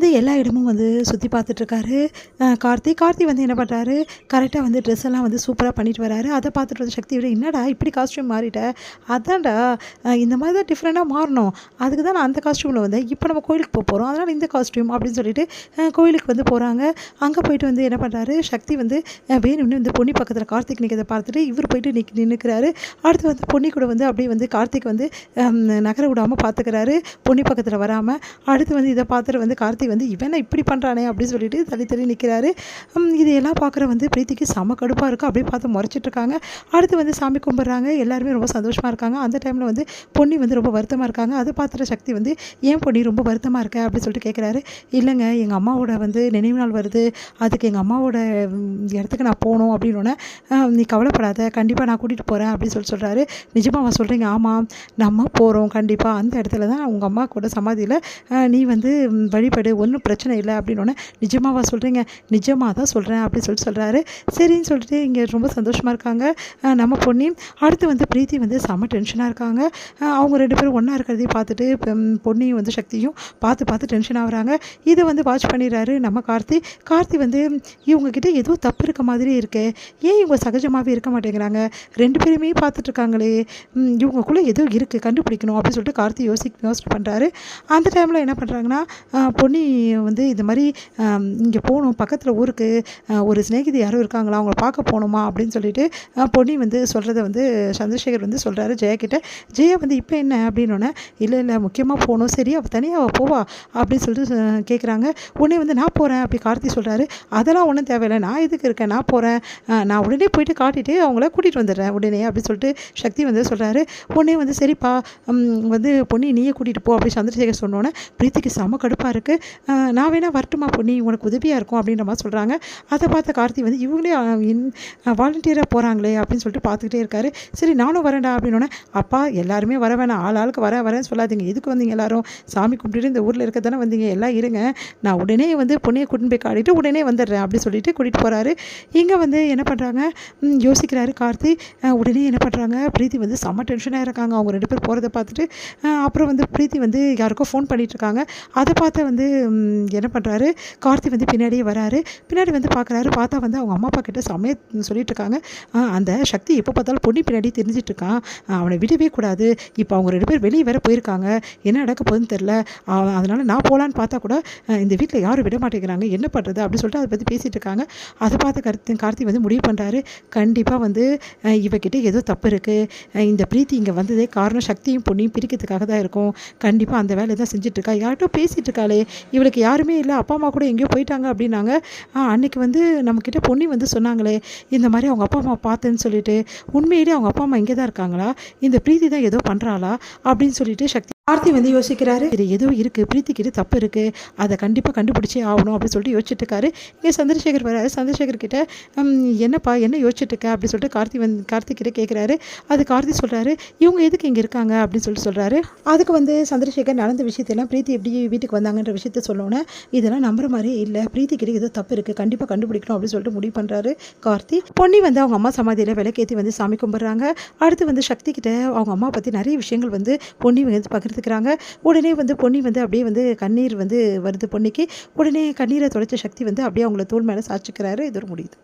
எல்லா இடமும் சுத்தி பார்த்துட்ருக்காரு கார்த்தி. கார்த்தி என்ன பண்ணுறாரு, கரெக்ட்டா ட்ரெஸ் எல்லாம் சூப்பரா பண்ணிட்டு வராரு. அத பார்த்துட்டு சக்தி "என்னடா இப்படி காஸ்டியூம் மாறிட்ட?" "அதான்டா இந்த மாதிரி தான் டிஃப்ரெண்ட்டா மாறணும். அதுக்கு தான் நான் அந்த காஸ்டியூம்ல வந்தேன். இப்போ நம்ம கோயிலுக்கு போறோம். அதனால இந்த காஸ்டியூம்" அப்படின்னு சொல்லிட்டு கோயிலுக்கு போறாங்க. அங்க போயிட்டு என்ன பண்றாரு, சக்தி வேணும்னு பொன்னி பக்கத்துல கார்த்திக் நிக்கிறத பார்த்துட்டு இவரு போயிட்டு நின்னுக்கிறாரு. அடுத்து பொன்னி கூட அப்படியே கார்த்திக் நகர விடாம பார்த்துக்கிறாரு. பொன்னி பக்கத்துல வராம. அடுத்து இத பார்த்துட்டு கார்த்திக் இவன் இப்படி பண்ணுறானே அப்படின்னு சொல்லிட்டு தள்ளி நிற்கிறாரு. இதையெல்லாம் பார்க்குற பிரீத்திக்கு செம கடுப்பாக இருக்குது. அப்படியே பார்த்து முறைச்சிட்டு இருக்காங்க. அடுத்து சாமி கும்பிட்றாங்க. எல்லாருமே ரொம்ப சந்தோஷமாக இருக்காங்க. அந்த டைமில் பொன்னி ரொம்ப வருத்தமாக இருக்காங்க. அதை பார்த்துட்டு சக்தி "ஏன் பொன்னி ரொம்ப வருத்தமாக இருக்க?" அப்படின்னு சொல்லிட்டு கேட்குறாரு. "இல்லைங்க, எங்கள் அம்மாவோட நினைவு நாள் வருது. அதுக்கு எங்கள் அம்மாவோட இடத்துக்கு நான் போகணும் அப்படின்னோடனே நீ கவலைப்படாத, கண்டிப்பாக நான் கூட்டிகிட்டு போகிறேன்" அப்படின்னு சொல்கிறாரு. "நிஜமாக அவன் சொல்கிறீங்க?" "ஆமாம், நம்ம போகிறோம் கண்டிப்பாக. அந்த இடத்துல தான் உங்கள் அம்மா கூட சமாதியில் நீ வழிபடு, ஒன்றும் பிரச்சனை இல்லை" அப்படின்னோடனே "நிஜமாவா சொல்கிறீங்க?" "நிஜமாக தான் சொல்கிறேன்" அப்படின்னு சொல்கிறாரு. சரின்னு சொல்லிட்டு இங்கே ரொம்ப சந்தோஷமாக இருக்காங்க நம்ம பொன்னி. அடுத்து பிரீத்தி செம்ம டென்ஷனாக இருக்காங்க. அவங்க 2 பேரும் ஒன்றா இருக்கிறதையும் பார்த்துட்டு பொன்னியும் சக்தியும் பார்த்து டென்ஷன் ஆகுறாங்க. இதை வாட்ச் பண்ணிடுறாரு நம்ம கார்த்தி. கார்த்தி இவங்ககிட்ட ஏதோ தப்பு இருக்க மாதிரி இருக்கே, ஏன் இவங்க சகஜமாகவே இருக்க மாட்டேங்கிறாங்க, 2 பேருமே பார்த்துட்ருக்காங்களே, இவங்களுக்குள்ளே ஏதோ இருக்குது, கண்டுபிடிக்கணும் அப்படின்னு சொல்லிட்டு கார்த்தி யோசிச்சு பண்ணுறாரு. அந்த டைமில் என்ன பண்ணுறாங்கன்னா, பொன்னி இந்த மாதிரி இங்கே போகணும், பக்கத்தில் ஊருக்கு ஒரு சிநேகிதி யாரும் இருக்காங்களா, அவங்கள பார்க்க போகணுமா அப்படின்னு சொல்லிட்டு பொன்னி சொல்கிறத சந்திரசேகர் சொல்கிறாரு ஜெயா கிட்ட. ஜெயா இப்போ என்ன அப்படின்னோடனே இல்லை முக்கியமாக போகணும். சரி அவள் தனியாக போவா அப்படின்னு சொல்லிட்டு கேட்குறாங்க. உடனே நான் போகிறேன் அப்படி கார்த்தி சொல்கிறாரு. அதெல்லாம் ஒன்றும் தேவையில்லை, நான் எதுக்கு இருக்கேன், நான் போகிறேன், நான் உடனே போயிட்டு காட்டிட்டு அவங்கள கூட்டிகிட்டு வந்துடுறேன் உடனே அப்படின்னு சொல்லிட்டு சக்தி சொல்கிறாரு. உடனே சரிப்பா பொன்னி நீயே கூட்டிகிட்டு போ அப்படி சந்திரசேகர் சொன்னோன்னே பிரீத்திக்கு செம கடுப்பாக இருக்குது. "நான் வேணா வரட்டுமா பொன்னி, உனக்கு உதவியாக இருக்கும்" அப்படின்ற மாதிரி சொல்கிறாங்க. அதை பார்த்த கார்த்தி இவங்களே வாலண்டியராக போகிறாங்களே அப்படின்னு சொல்லிட்டு பார்த்துக்கிட்டே இருக்காரு. "சரி நானும் வரேன்டா" அப்படின்னோடனே "அப்பா எல்லாருமே வர வேணாம், ஆளுக்கு வரேன்னு சொல்லாதீங்க. எதுக்கு வந்தீங்க எல்லாரும்? சாமி கும்பிட்டுட்டு இந்த ஊரில் இருக்க தானே வந்தீங்க, எல்லாம் இருங்க, நான் உடனே பொண்ணையை கூட்டின்னு போய் காட்டிட்டு உடனே வந்துடுறேன்" அப்படின்னு சொல்லிட்டு கூட்டிகிட்டு போகிறாரு. இங்கே என்ன பண்ணுறாங்க, யோசிக்கிறாரு கார்த்தி. உடனே என்ன பண்ணுறாங்க, பிரீத்தி செம்ம டென்ஷனாக இருக்காங்க. அவங்க 2 பேர் போகிறத பார்த்துட்டு அப்புறம் பிரீத்தி யாருக்கோ ஃபோன் பண்ணிகிட்டு இருக்காங்க. அதை பார்த்து என்ன பண்ணுறாரு, கார்த்தி பின்னாடியே வராரு. பின்னாடி பார்க்குறாரு. பார்த்தா அவங்க அம்மா அப்பா கிட்ட செம்மையாக சொல்லிட்டு இருக்காங்க. "அந்த சக்தி எப்போ பார்த்தாலும் பொன்னி பின்னாடி தெரிஞ்சிட்டு இருக்கான், அவனை விடவே கூடாது. இப்போ அவங்க 2 பேர் வெளியே வேற போயிருக்காங்க, என்ன நடக்க போகுதுன்னு தெரில, அதனால் நான் போகலான்னு பார்த்தா கூட இந்த வீட்டில் யாரும் விட மாட்டேங்கிறாங்க, என்ன பண்ணுறது" அப்படின்னு சொல்லிட்டு அதை பற்றி பேசிகிட்டு இருக்காங்க. அதை பார்த்து கார்த்தி முடிவு பண்ணுறாரு. கண்டிப்பாக இவகிட்ட ஏதோ தப்பு இருக்குது, இந்த பிரீத்தி இங்கே வந்ததே காரணம் சக்தியும் பொன்னியும் பிரிக்கிறதுக்காக தான் இருக்கும், கண்டிப்பாக அந்த வேலை தான் செஞ்சிட்ருக்கா, யார்கிட்ட பேசிகிட்டு இருக்காளே, இவளுக்கு யாருமே இல்லை, அப்பா அம்மா கூட எங்கேயோ போயிட்டாங்க அப்படின்னாங்க. அன்றைக்கி நம்மக்கிட்ட பொன்னி சொன்னாங்களே இந்த மாதிரி அவங்க அப்பா அம்மா பார்த்தேன்னு சொல்லிட்டு, உண்மையிலே அவங்க அப்பா அம்மா இங்கே தான் இருக்காங்களா, இந்த பிரீத்தி தான் ஏதோ பண்ணுறாளா அப்படின்னு சொல்லிட்டு சக்தி கார்த்தி யோசிக்கிறாரு. சரி ஏதோ இருக்குது, பிரீத்திக்கிட்ட தப்பு இருக்குது, அதை கண்டிப்பாக கண்டுபிடிச்சே ஆகணும் அப்படின்னு சொல்லிட்டு யோசிச்சுட்டு இருக்காரு. இங்கே சந்திரசேகர் வராரு. சந்திரசேகர் கிட்ட "என்னப்பா என்ன யோசிச்சுட்டு இருக்க" அப்படின்னு சொல்லிட்டு கார்த்திக் கிட்ட கேட்குறாரு. அது கார்த்தி சொல்கிறாரு, "இவங்க எதுக்கு இங்கே இருக்காங்க" அப்படின்னு சொல்கிறாரு. அதுக்கு சந்திரசேகர் நடந்த விஷயத்தெல்லாம் பிரீத்தி எப்படி வீட்டுக்கு வந்தாங்கன்ற விஷயத்த சொல்லணுன்னே, இதெல்லாம் நம்புற மாதிரியே இல்லை, பிரீத்தி கிட்ட ஏதோ தப்பு இருக்குது, கண்டிப்பாக கண்டுபிடிக்கணும் அப்படின்னு சொல்லிட்டு முடிவு பண்ணுறாரு கார்த்தி. பொன்னி அவங்க அம்மா சமாதியில் விளக்கேற்றி சாமி கும்பிட்றாங்க. அடுத்து சக்தி கிட்ட அவங்க அம்மா பற்றி நிறைய விஷயங்கள் பொன்னி பகிர்ந்துக்கிறாங்க. உடனே பொன்னி அப்படியே கண்ணீர் வருது பொன்னிக்கு. உடனே கண்ணீரை துடைச்ச சக்தி அப்படியே அவங்கள தோள் மேலே சாய்ச்சிக்கிறாரு. இது ஒரு முடியுது.